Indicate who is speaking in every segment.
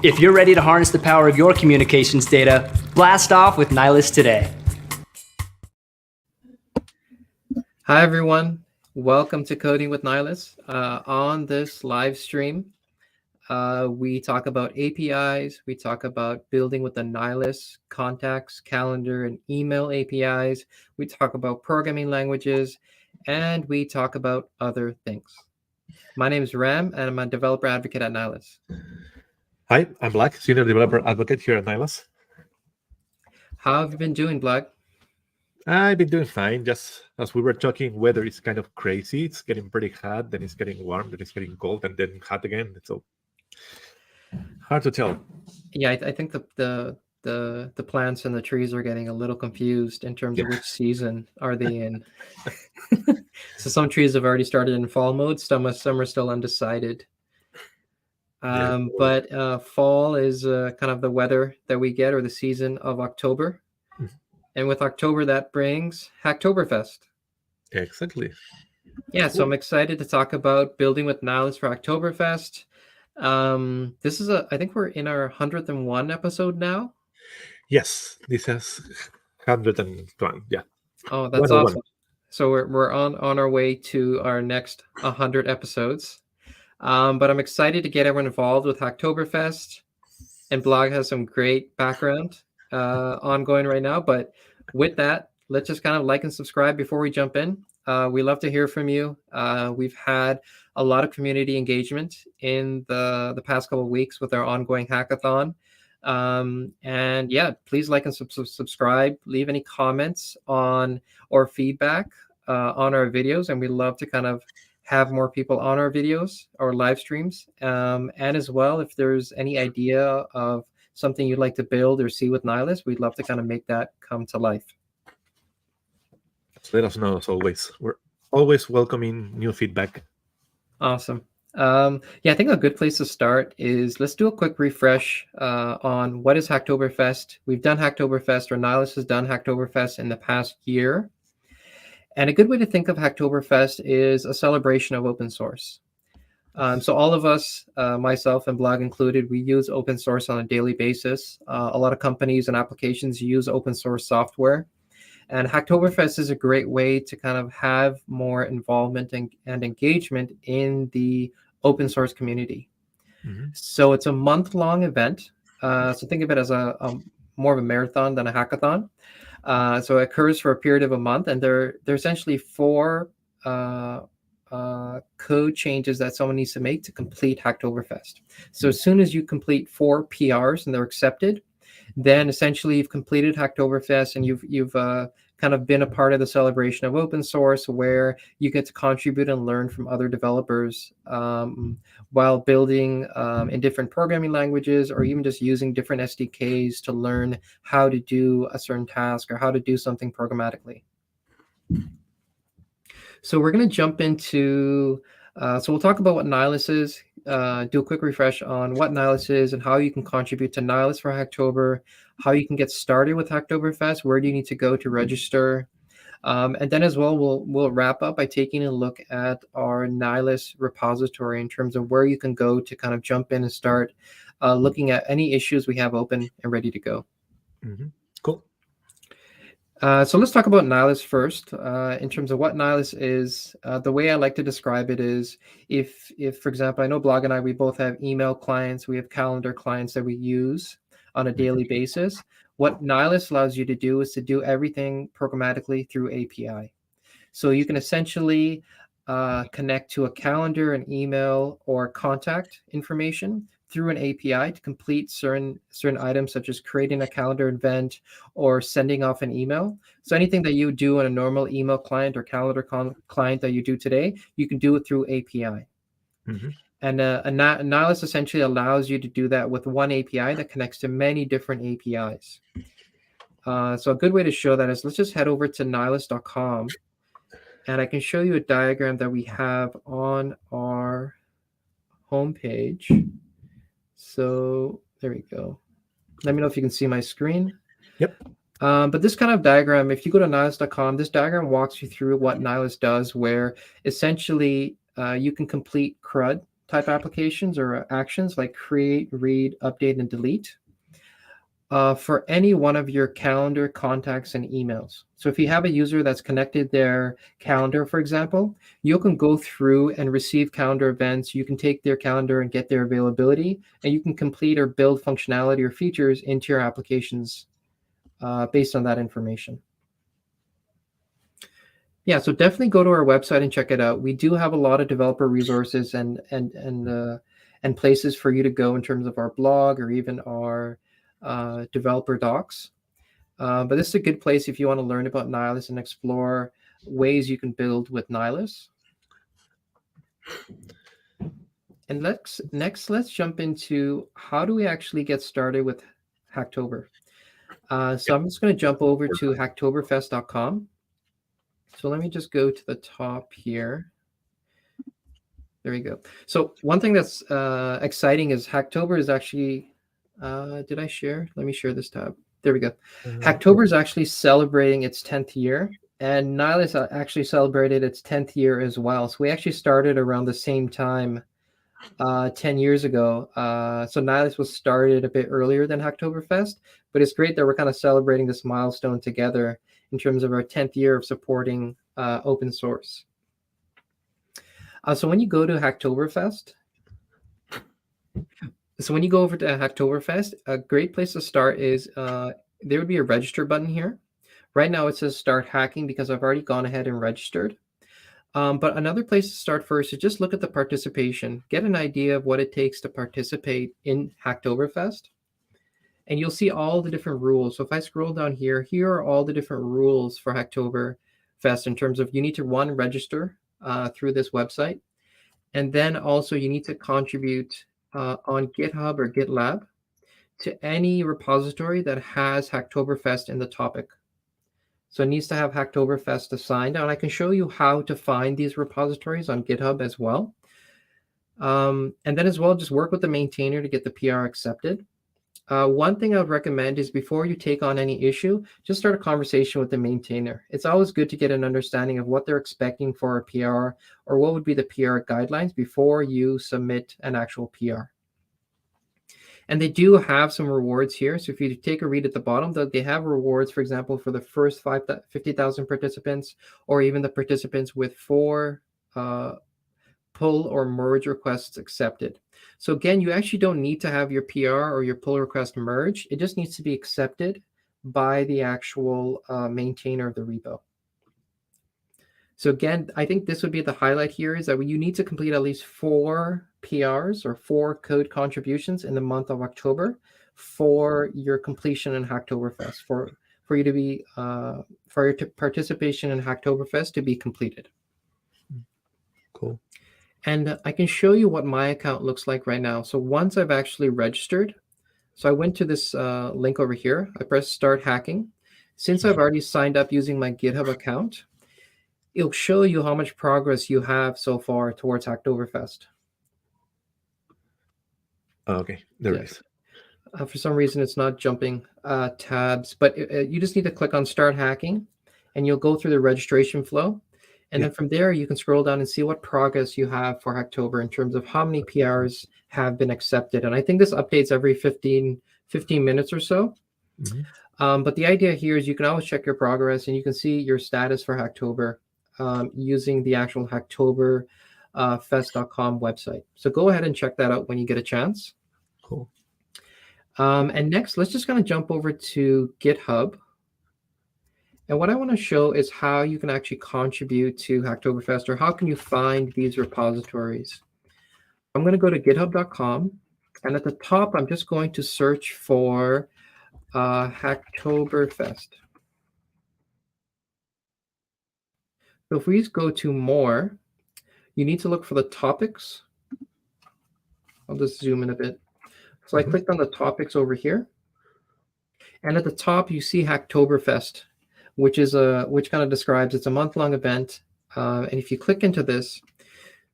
Speaker 1: If you're ready to harness the power of your communications data, blast off with Nylas today.
Speaker 2: Hi, everyone. Welcome to Coding with Nylas. On this live stream, we talk about APIs. We talk about building with the Nylas contacts, calendar, and email APIs. We talk about programming languages, and we talk about other things. My name is Ram, and I'm a developer advocate at Nylas.
Speaker 3: Hi, I'm Black, Senior Developer Advocate here at Nylas.
Speaker 2: How have you been doing, Black?
Speaker 3: I've been doing fine. Just as we were talking, weather is kind of crazy. It's getting pretty hot, then it's getting warm, then it's getting cold, and then hot again. It's so hard to tell.
Speaker 2: Yeah, I think the plants and the trees are getting a little confused in terms of which season are they in. So some trees have already started in fall mode. Some are still undecided. But fall is kind of the weather that we get, or the season of October. And with October, that brings Hactoberfest.
Speaker 3: Exactly.
Speaker 2: Yeah, so I'm excited to talk about building with Nylas for Hactoberfest. This is I think we're in our 101 episode now.
Speaker 3: Yes, this is 101. Yeah.
Speaker 2: Oh, that's
Speaker 3: 101.
Speaker 2: awesome. So we're on our way to our next 100 episodes. But I'm excited to get everyone involved with Hactoberfest. And Blog has some great background ongoing right now. But with that, let's just kind of like and subscribe before we jump in. We love to hear from you. We've had a lot of community engagement in the past couple of weeks with our ongoing hackathon. And yeah, please like and subscribe. Leave any comments on or feedback on our videos. And we love to kind of have more people on our videos or live streams. And as well, if there's any idea of something you'd like to build or see with Nylas, we'd love to kind of make that come to life.
Speaker 3: Let us know as always. We're always welcoming new feedback.
Speaker 2: Awesome. Yeah, I think a good place to start is let's do a quick refresh on what is Hactoberfest. We've done Hactoberfest, or Nylas has done Hactoberfest in the past year. And a good way to think of Hactoberfest is a celebration of open source. So all of us, myself and Blog included, we use open source on a daily basis. A lot of companies and applications use open source software. And Hactoberfest is a great way to kind of have more involvement and engagement in the open source community. Mm-hmm. So it's a month-long event. So think of it as a more of a marathon than a hackathon. So it occurs for a period of a month, and there are essentially 4 code changes that someone needs to make to complete Hactoberfest. So as soon as you complete 4 PRs and they're accepted, then essentially you've completed Hactoberfest, and you've kind of been a part of the celebration of open source, where you get to contribute and learn from other developers while building in different programming languages, or even just using different SDKs to learn how to do a certain task or how to do something programmatically. So we're going to jump into, so we'll talk about what Nylas is, do a quick refresh on what Nylas is and how you can contribute to Nylas for Hacktober, how you can get started with Hactoberfest, where do you need to go to register. And then as well, we'll wrap up by taking a look at our Nylas repository in terms of where you can go to kind of jump in and start looking at any issues we have open and ready to go.
Speaker 3: Mm-hmm. Cool.
Speaker 2: So let's talk about Nylas first. In terms of what Nylas is, the way I like to describe it is, if for example, I know Blog and I, we both have email clients, we have calendar clients that we use on a daily basis. What Nylas allows you to do is to do everything programmatically through API. So you can essentially connect to a calendar, an email, or contact information through an API to complete certain items, such as creating a calendar event or sending off an email. So anything that you do on a normal email client or calendar client that you do today, you can do it through API. Mm-hmm. And Nylas essentially allows you to do that with one API that connects to many different APIs. So a good way to show that is, let's just head over to nylas.com, and I can show you a diagram that we have on our homepage. So there we go. Let me know if you can see my screen.
Speaker 3: Yep.
Speaker 2: But this kind of diagram, if you go to nylas.com, this diagram walks you through what Nylas does, where essentially you can complete CRUD type applications or actions like create, read, update, and delete for any one of your calendar, contacts, and emails. So if you have a user that's connected their calendar, for example, you can go through and receive calendar events. You can take their calendar and get their availability, and you can complete or build functionality or features into your applications based on that information. Yeah, so definitely go to our website and check it out. We do have a lot of developer resources and places for you to go in terms of our blog or even our developer docs. But this is a good place if you want to learn about Nylas and explore ways you can build with Nylas. And next, let's jump into how do we actually get started with Hacktober. So I'm just going to jump over to Hactoberfest.com. So let me just go to the top here. There we go. So one thing that's exciting is Hacktober is actually, did I share? Let me share this tab. There we go. Hacktober is actually celebrating its 10th year, and Nylas actually celebrated its 10th year as well. So we actually started around the same time 10 years ago. So Nylas was started a bit earlier than Hacktoberfest, but it's great that we're kind of celebrating this milestone together in terms of our 10th year of supporting open source. So when you go to Hacktoberfest, a great place to start is there would be a register button here. Right now it says start hacking because I've already gone ahead and registered. But another place to start first is just look at the participation, get an idea of what it takes to participate in Hacktoberfest. And you'll see all the different rules. So if I scroll down here, here are all the different rules for Hacktoberfest in terms of you need to register through this website. And then also you need to contribute on GitHub or GitLab to any repository that has Hacktoberfest in the topic. So it needs to have Hacktoberfest assigned. And I can show you how to find these repositories on GitHub as well. And then as well, just work with the maintainer to get the PR accepted. One thing I would recommend is before you take on any issue, just start a conversation with the maintainer. It's always good to get an understanding of what they're expecting for a PR or what would be the PR guidelines before you submit an actual PR. And they do have some rewards here. So if you take a read at the bottom, they have rewards, for example, for the first 50,000 participants, or even the participants with 4 pull or merge requests accepted. So again, you actually don't need to have your PR or your pull request merge. It just needs to be accepted by the actual maintainer of the repo. So again, I think this would be the highlight here is that you need to complete at least 4 PRs or 4 code contributions in the month of October for your completion in Hacktoberfest, for you to be for your participation in Hacktoberfest to be completed.
Speaker 3: Cool.
Speaker 2: And I can show you what my account looks like right now. So once I've actually registered, so I went to this link over here. I pressed start hacking. Since I've already signed up using my GitHub account, it'll show you how much progress you have so far towards Hacktoberfest.
Speaker 3: Okay, there it is.
Speaker 2: For some reason, it's not jumping tabs, but you just need to click on start hacking and you'll go through the registration flow. And then from there, you can scroll down and see what progress you have for Hacktober in terms of how many PRs have been accepted. And I think this updates every 15 minutes or so. Mm-hmm. But the idea here is you can always check your progress and you can see your status for Hacktober using the actual Hactoberfest.com website. So go ahead and check that out when you get a chance.
Speaker 3: Cool.
Speaker 2: And next, let's just kind of jump over to GitHub. And what I want to show is how you can actually contribute to Hacktoberfest, or how can you find these repositories. I'm going to go to github.com, and at the top, I'm just going to search for Hacktoberfest. So if we go to more, you need to look for the topics. I'll just zoom in a bit. So I clicked on the topics over here, and at the top, you see Hacktoberfest, which kind of describes it's a month-long event. And if you click into this,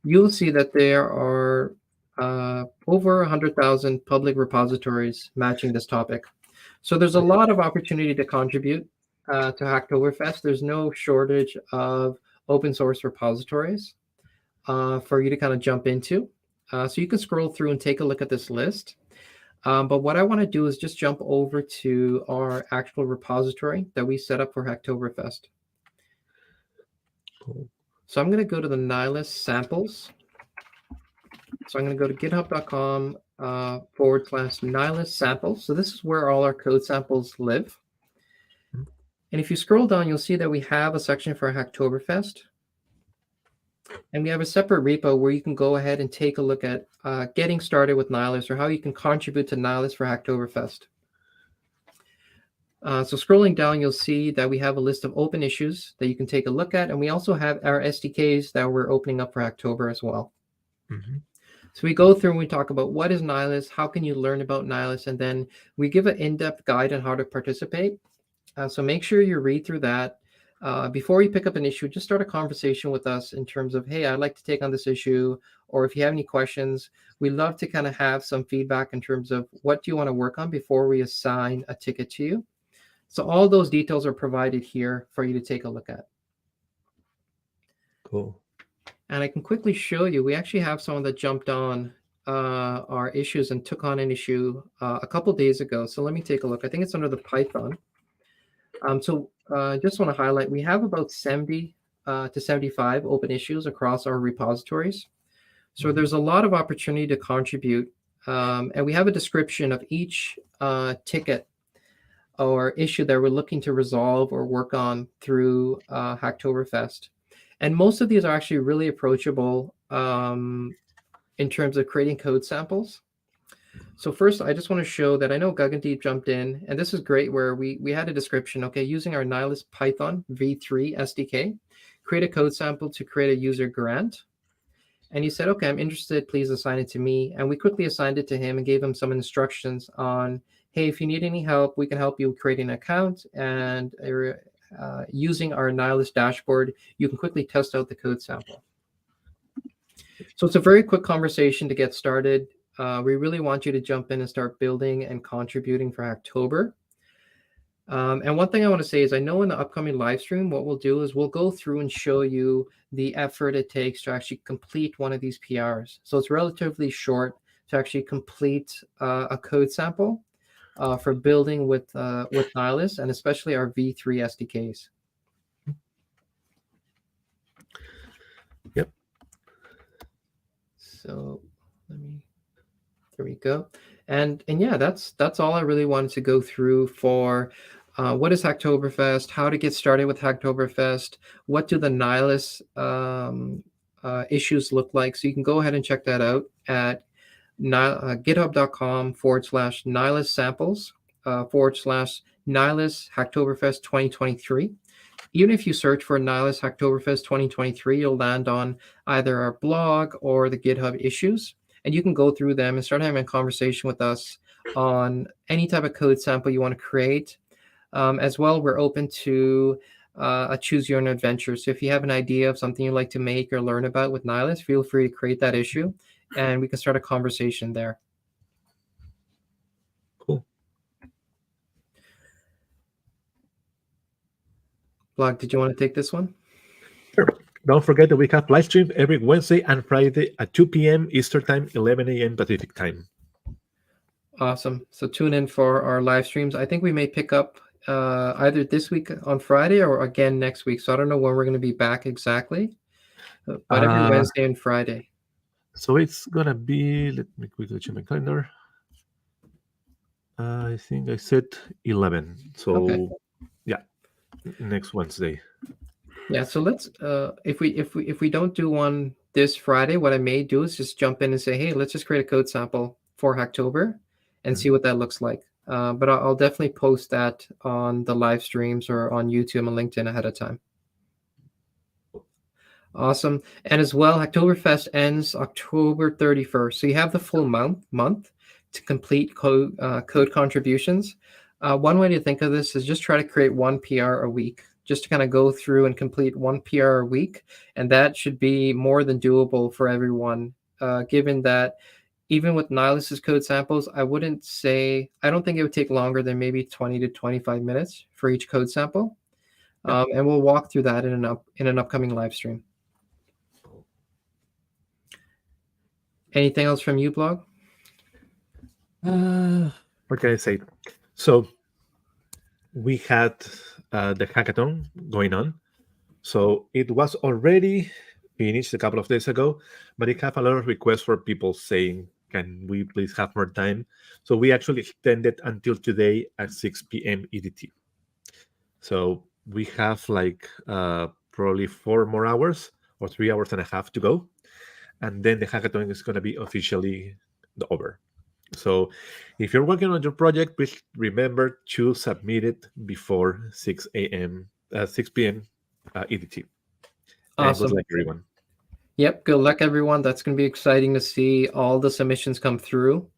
Speaker 2: you'll see that there are over 100,000 public repositories matching this topic. So there's a lot of opportunity to contribute to Hacktoberfest. There's no shortage of open source repositories for you to kind of jump into. So you can scroll through and take a look at this list. But what I want to do is just jump over to our actual repository that we set up for Hactoberfest.
Speaker 3: Cool.
Speaker 2: So I'm going to go to the Nylas samples. So I'm going to go to github.com /Nylas samples. So this is where all our code samples live. And if you scroll down, you'll see that we have a section for Hactoberfest. And we have a separate repo where you can go ahead and take a look at getting started with Nylas, or how you can contribute to Nylas for Hactoberfest. So scrolling down, you'll see that we have a list of open issues that you can take a look at. And we also have our SDKs that we're opening up for Hacktober as well.
Speaker 3: Mm-hmm.
Speaker 2: So we go through and we talk about what is Nylas, how can you learn about Nylas, and then we give an in-depth guide on how to participate. So make sure you read through that. Before you pick up an issue, just start a conversation with us in terms of, hey, I'd like to take on this issue, or if you have any questions, we love to kind of have some feedback in terms of what do you want to work on before we assign a ticket to you. So all those details are provided here for you to take a look at.
Speaker 3: Cool.
Speaker 2: And I can quickly show you, we actually have someone that jumped on our issues and took on an issue a couple days ago. So let me take a look. I think it's under the Python. I just want to highlight, we have about 70 to 75 open issues across our repositories. So there's a lot of opportunity to contribute. And we have a description of each ticket or issue that we're looking to resolve or work on through Hacktoberfest. And most of these are actually really approachable in terms of creating code samples. So first, I just want to show that I know Guggendeep jumped in, and this is great where we had a description, okay, using our Nylas Python v3 SDK, create a code sample to create a user grant. And he said, okay, I'm interested, please assign it to me. And we quickly assigned it to him and gave him some instructions on, hey, if you need any help, we can help you create an account. And using our Nylas dashboard, you can quickly test out the code sample. So it's a very quick conversation to get started. We really want you to jump in and start building and contributing for Hacktober. And one thing I want to say is I know in the upcoming live stream, what we'll do is we'll go through and show you the effort it takes to actually complete one of these PRs. So it's relatively short to actually complete a code sample for building with Nylas, and especially our v3 SDKs.
Speaker 3: Yep.
Speaker 2: So there we go. And yeah, that's all I really wanted to go through for what is Hacktoberfest, how to get started with Hacktoberfest, what do the Nylas issues look like. So you can go ahead and check that out at github.com /Nylas samples /Nylas Hacktoberfest 2023. Even if you search for Nylas Hacktoberfest 2023, you'll land on either our blog or the GitHub issues. And you can go through them and start having a conversation with us on any type of code sample you want to create. As well, we're open to a choose your own adventure. So if you have an idea of something you'd like to make or learn about with Nylas, feel free to create that issue and we can start a conversation there.
Speaker 3: Cool.
Speaker 2: Blog, did you want to take this one?
Speaker 3: Sure. Don't forget that we have live stream every Wednesday and Friday at 2 p.m. Eastern Time, 11 a.m. Pacific Time.
Speaker 2: Awesome. So tune in for our live streams. I think we may pick up either this week on Friday or again next week. So I don't know when we're going to be back exactly, but every Wednesday and Friday.
Speaker 3: So it's going to be, let me quickly check my calendar. I think I said 11. So okay. Yeah, next Wednesday.
Speaker 2: Yeah, so let's if we don't do one this Friday, what I may do is just jump in and say, hey, let's just create a code sample for Hacktober and see what that looks like. But I'll definitely post that on the live streams or on YouTube and LinkedIn ahead of time. Awesome. And as well, Hacktoberfest ends October 31st. So you have the full month to complete code contributions. One way to think of this is just try to create one PR a week, just to kind of go through and complete one PR a week. And that should be more than doable for everyone, given that even with Nylas's code samples, I don't think it would take longer than maybe 20 to 25 minutes for each code sample. And we'll walk through that in an upcoming live stream. Anything else from you, Blog?
Speaker 3: What can I say? So we had the hackathon going on. So it was already finished a couple of days ago, but it have a lot of requests for people saying, can we please have more time? So we actually extended until today at 6 p.m. EDT. So we have like probably 4 more hours or 3 hours and a half to go. And then the hackathon is going to be officially over. So if you're working on your project, please remember to submit it before 6 a.m., 6 p.m. EDT. And good
Speaker 2: Awesome.
Speaker 3: luck, everyone.
Speaker 2: Yep. Good luck, everyone. That's going to be exciting to see all the submissions come through.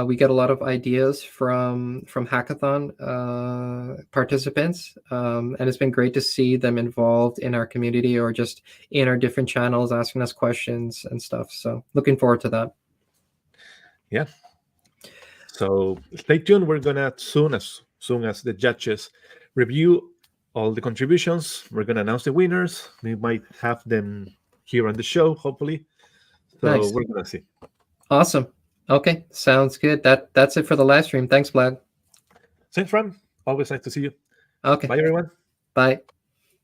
Speaker 2: We get a lot of ideas from hackathon participants, and it's been great to see them involved in our community or just in our different channels, asking us questions and stuff. So looking forward to that.
Speaker 3: Yeah. So stay tuned. We're gonna soon as the judges review all the contributions, we're gonna announce the winners. We might have them here on the show, hopefully. So
Speaker 2: Nice.
Speaker 3: we're gonna see.
Speaker 2: Awesome. Okay, sounds good. That's it for the live stream. Thanks, Blag.
Speaker 3: Thanks, Ram. Always nice to see you.
Speaker 2: Okay.
Speaker 3: Bye, everyone.
Speaker 2: Bye.